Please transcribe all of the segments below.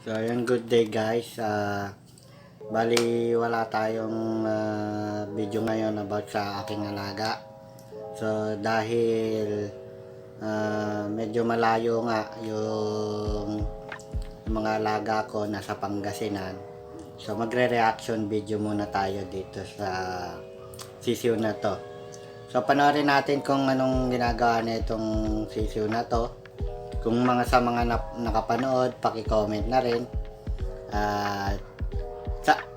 So, ayun, good day guys. Bali, wala tayong video ngayon about sa aking alaga. So, dahil medyo malayo nga yung mga alaga ko nasa Pangasinan. So, magre-reaction video muna tayo dito sa sisiw na to. So, panoorin natin kung anong ginagawa na itong sisiw na to. Kung sa mga nakapanood, paki-comment na rin. At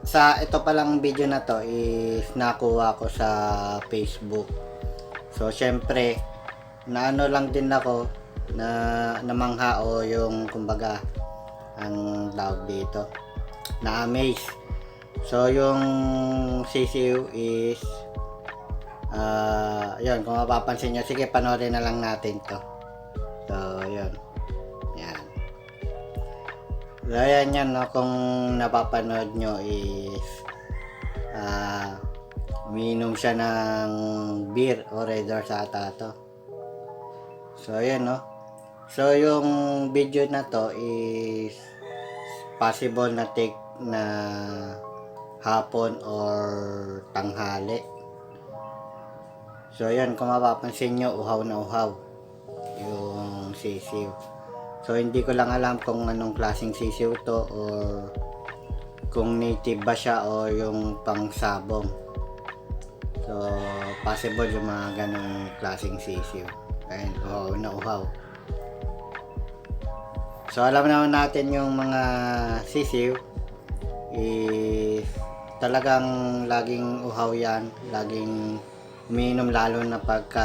sa ito palang video na to is nakuha ko sa Facebook. So syempre naano lang din ako na namangha o yung kumbaga ang tawag dito na amaze. So yung sisiw is yun, kung mapapansin nyo, sige panoorin na lang natin to. So yun, yan. So ayan yan, no? Kung napapanood nyo is umiinom siya ng beer o Red Horse ata to. So ayan, no? So yung video na to is possible na take na hapon or tanghali. So ayan, kung mapapansin nyo, uhaw na uhaw yung sisiw. So hindi ko lang alam kung anong klaseng sisiw to or kung native ba siya o yung pang sabong. So possible yung mga ganong klaseng sisiw. Ayun, uhaw na uhaw. So alam naman natin yung mga sisiw is talagang laging uhaw yan, laging umiinom, lalo na pagka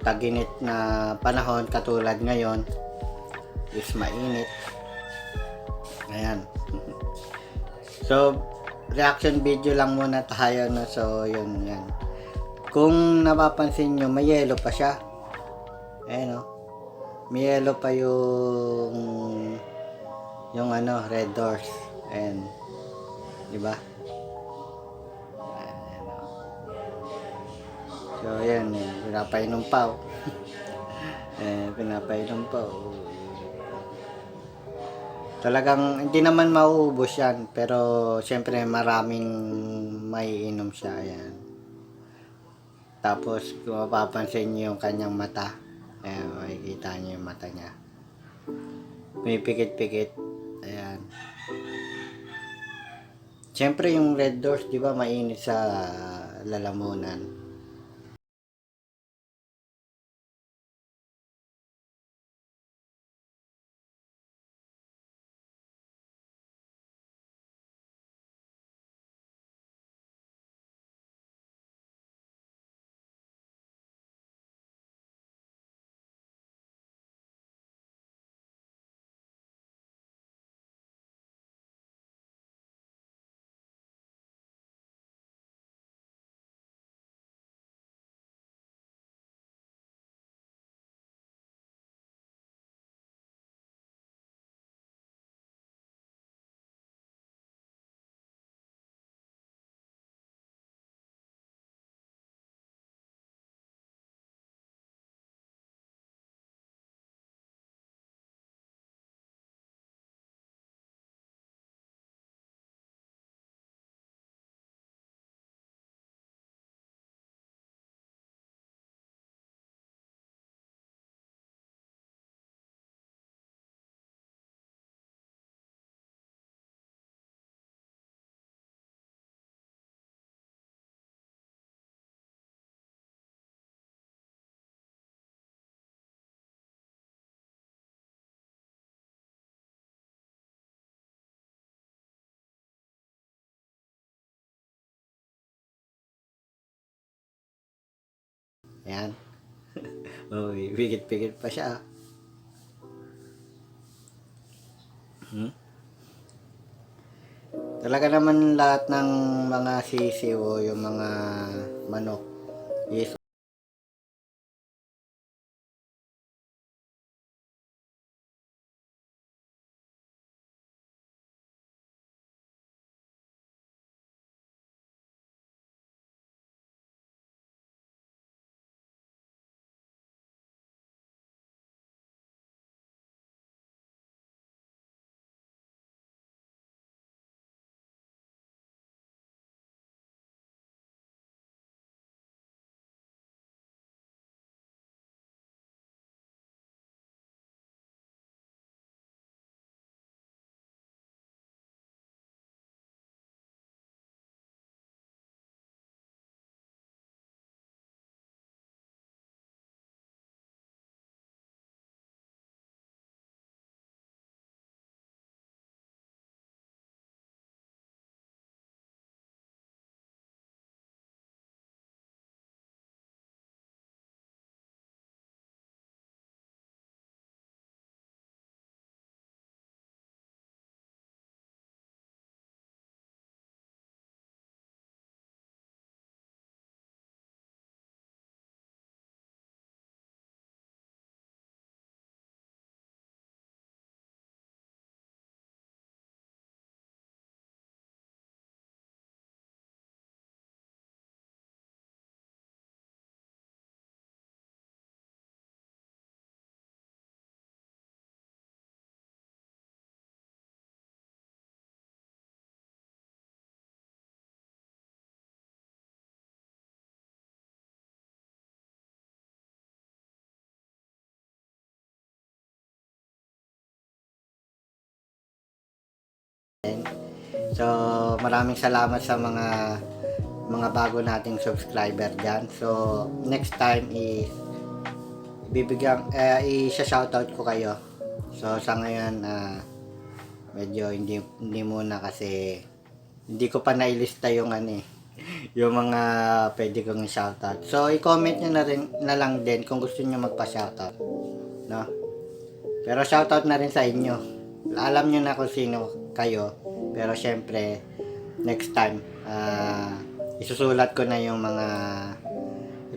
taginit na panahon katulad ngayon is mainit. Ayan. So reaction video lang muna tayo, no? So yun, yan. Kung napapansin nyo, may yellow pa siya. Ayan, no? May yellow pa yung ano, Red Horse. Ayan, diba? Ayan, no? So ayan, pinapainom pa, oh. Pinapainom pa, oh. Talagang hindi naman mauubos yan, pero syempre maraming maiinom siya. Ayan. Tapos kung mapapansin niyo yung kanyang mata, ayan, makikita niyo yung mata niya, pumipikit-pikit. Ayan. Syempre yung Red Horse, di ba, mainit sa lalamunan. Ayan. Oh, pigit-pigit pa siya. Talaga naman lahat ng mga sisiw o yung mga manok is So, maraming salamat sa mga bago nating subscriber dyan. So, next time is i-shoutout ko kayo. So, sa ngayon, medyo hindi muna kasi hindi ko pa nailista yung yung mga pwede kong shoutout. So, i-comment nyo na lang din kung gusto nyo magpa-shoutout. No? Pero shoutout na rin sa inyo. Alam nyo na kung sino kayo. Pero syempre, next time, isusulat ko na yung mga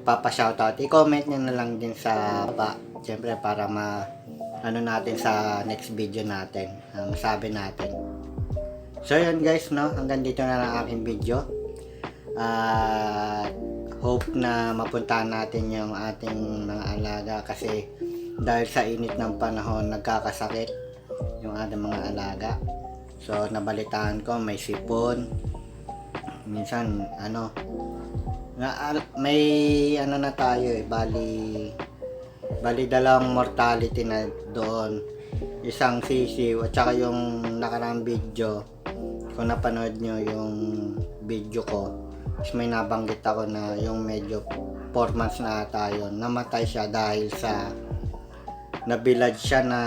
ipapa-shoutout. I-comment nyo na lang din sa baba. Syempre, para natin sa next video natin. Masabi natin. So, yun guys, no? Hanggang dito na lang aking video. Hope na mapuntahan natin yung ating mga alaga kasi dahil sa init ng panahon nagkakasakit yung ating mga alaga. So nabalitaan ko may sipon, minsan may na tayo bali dalawang mortality na doon, isang sisiw at saka yung nakarang video kung napanood nyo yung video ko is may nabanggit ako na yung medyo 4 months na tayo namatay siya dahil sa nabilad siya na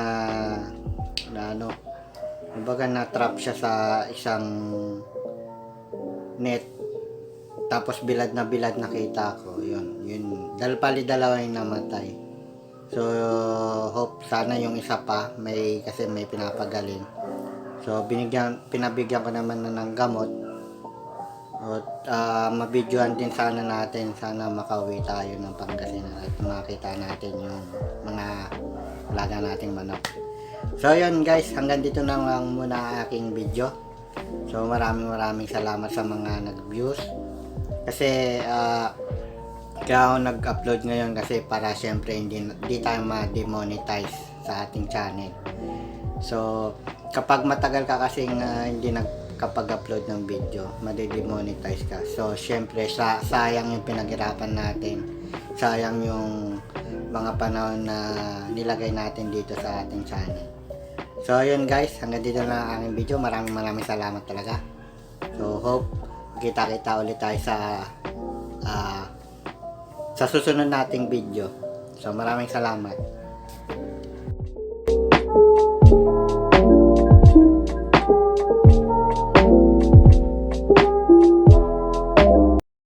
kumbaga na-trap siya sa isang net tapos bilad na nakita ko yun dalawa yung namatay. So hope sana yung isa pa kasi may pinapagaling. So pinabigyan ko naman na ng gamot at mabidyohan din sana natin, sana makauwi tayo ng Pangasinan at makita natin yung mga alaga nating manok. So yun guys, hanggang dito na lang muna aking video. So maraming salamat sa mga nag-views kasi kaya ako nag-upload ngayon kasi para syempre hindi tayo ma-demonetize sa ating channel. So kapag matagal ka kasing hindi nagkapag-upload ng video, ma-demonetize ka. So syempre sayang yung pinaghirapan natin, sayang yung mga panahon na nilagay natin dito sa ating channel. So yun guys, hanggang dito na ang aking video. Maraming salamat talaga. So hope kita ulit tayo sa susunod nating video. So maraming salamat.